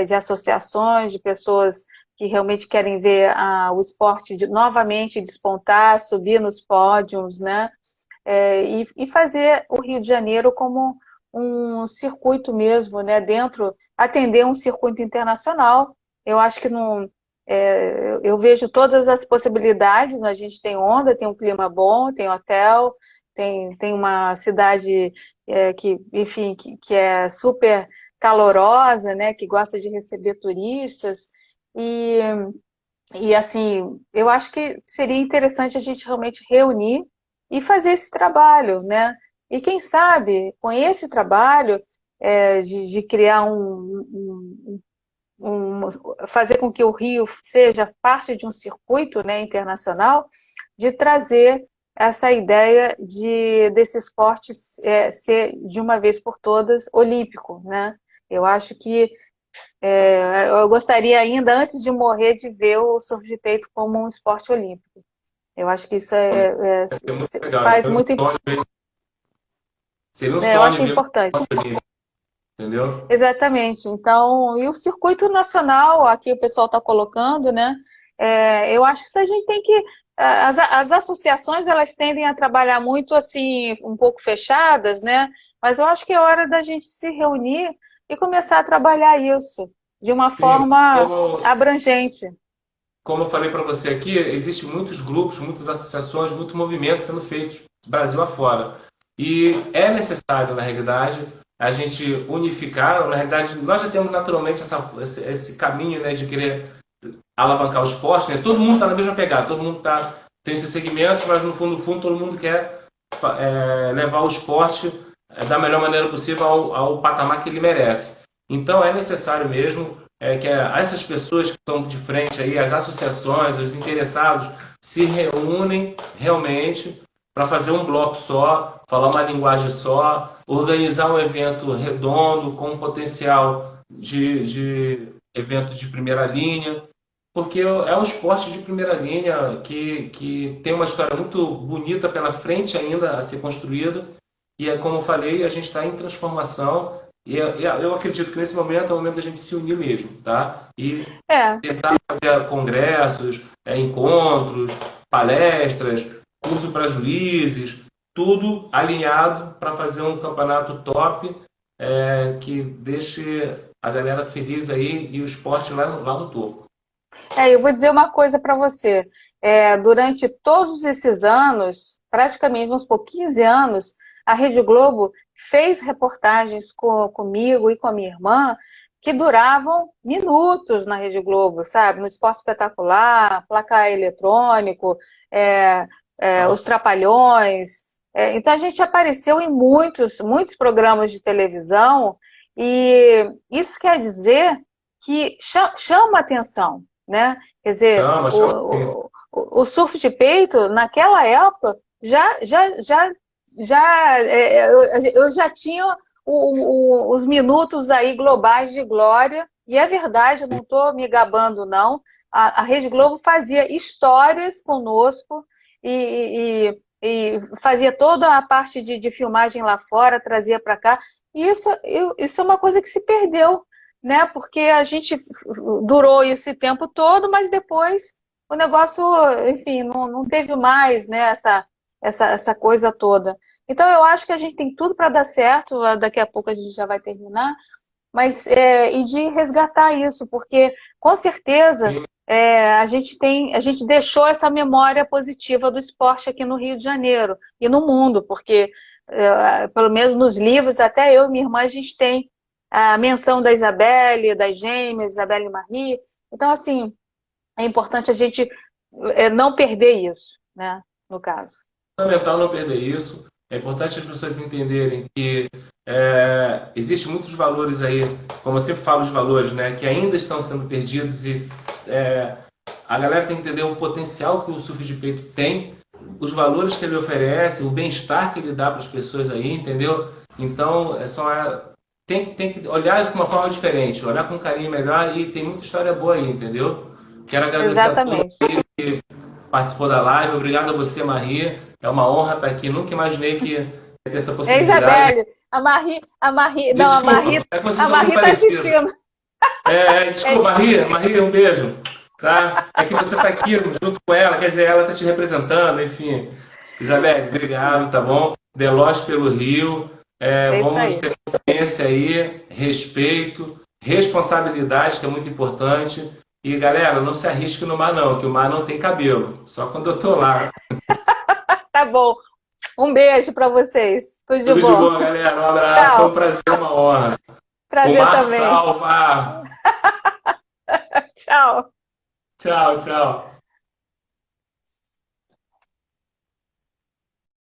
de associações, de pessoas que realmente querem ver o esporte novamente despontar, subir nos pódios, né, e fazer o Rio de Janeiro como um circuito mesmo, né, atender um circuito internacional. Eu acho que não, eu vejo todas as possibilidades, né? A gente tem onda, tem um clima bom, tem hotel, tem uma cidade enfim, que é super calorosa, né, que gosta de receber turistas, e, e assim, eu acho que seria interessante a gente realmente reunir e fazer esse trabalho, né? E quem sabe, com esse trabalho, de criar fazer com que o Rio seja parte de um circuito, né, internacional, de trazer essa ideia desse esporte ser, de uma vez por todas, olímpico, né? Eu acho que eu gostaria ainda, antes de morrer, de ver o surf de peito como um esporte olímpico. Eu acho que isso Vai ser muito legal, faz muito, seria um eu acho sonho ver um importante. esporte olímpico, entendeu? Exatamente. Então, e o circuito nacional, aqui o pessoal está colocando, né? Eu acho que isso a gente tem que. As associações, elas tendem a trabalhar muito assim, um pouco fechadas, né? Mas eu acho que é hora da gente se reunir e começar a trabalhar isso de uma Sim, forma abrangente. como eu falei para você aqui, existem muitos grupos, muitas associações, muitos movimentos sendo feitos Brasil afora. E é necessário, na realidade, a gente unificar. Na realidade, nós já temos naturalmente esse caminho, né, de querer alavancar o esporte. Né? Todo mundo está na mesma pegada, todo mundo tem seus segmentos, mas no fundo, todo mundo quer levar o esporte da melhor maneira possível ao patamar que ele merece. Então é necessário mesmo que essas pessoas que estão de frente aí, as associações, os interessados, se reúnem realmente para fazer um bloco só, falar uma linguagem só, organizar um evento redondo com um potencial de eventos de primeira linha, porque é um esporte de primeira linha que tem uma história muito bonita pela frente ainda a ser construída. E é como eu falei, a gente está em transformação. Eu acredito que nesse momento é o momento da gente se unir mesmo, tá? E É, tentar fazer congressos, encontros, palestras, curso para juízes, tudo alinhado para fazer um campeonato top, que deixe a galera feliz aí e o esporte lá no topo. eu vou dizer uma coisa para você. Durante todos esses anos, praticamente, vamos por 15 anos, a Rede Globo fez reportagens comigo e com a minha irmã que duravam minutos na Rede Globo, sabe? No Esporte Espetacular, Placar Eletrônico, Os Trapalhões. Então a gente apareceu em muitos programas de televisão e isso quer dizer que chama atenção, né? Quer dizer, Chama, chama sim. o surf de peito, naquela época, eu já tinha os minutos aí globais de glória, e é verdade, eu não estou me gabando, não. A Rede Globo fazia histórias conosco e fazia toda a parte de filmagem lá fora, trazia para cá, e isso é uma coisa que se perdeu, né? Porque a gente durou esse tempo todo, mas depois o negócio, enfim, não teve mais, né, essa coisa toda. Então eu acho que a gente tem tudo para dar certo, daqui a pouco a gente já vai terminar, mas e de resgatar isso, porque com certeza a gente deixou essa memória positiva do esporte aqui no Rio de Janeiro e no mundo, porque pelo menos nos livros, até eu e minha irmã, a gente tem a menção da Isabelle, das gêmeas, Isabelle e Marie. Então, assim, é importante a gente não perder isso, né, no caso. Fundamental não perder isso. É importante as pessoas entenderem que existem muitos valores aí, como eu sempre falo, os valores, né, que ainda estão sendo perdidos e a galera tem que entender o potencial que o surf de peito tem, os valores que ele oferece, o bem-estar que ele dá para as pessoas aí, entendeu? Então, tem que olhar de uma forma diferente, olhar com um carinho melhor e tem muita história boa aí, entendeu? Quero agradecer a todos Exatamente. que participou da live. Obrigado a você, Maria. É uma honra estar aqui. Nunca imaginei que ia ter essa É possibilidade. Isabelle, não, Desculpa, é que vocês A são muito Marie tá parecidos. assistindo. Desculpa, Maria, um beijo. Tá? É que você está aqui junto com ela, quer dizer, ela está te representando, enfim. Isabelle, obrigado, tá bom? Deloche pelo Rio. É isso Vamos aí. ter consciência aí, respeito, responsabilidade, que é muito importante. E galera, não se arrisque no mar não, que o mar não tem cabelo. Só quando eu tô lá. Tá bom. Um beijo para vocês. Tudo de Tudo de bom. bom, galera. Um abraço, foi um Tchau. prazer, uma honra. O Prazer mar também. salva! Tchau. Tchau, tchau.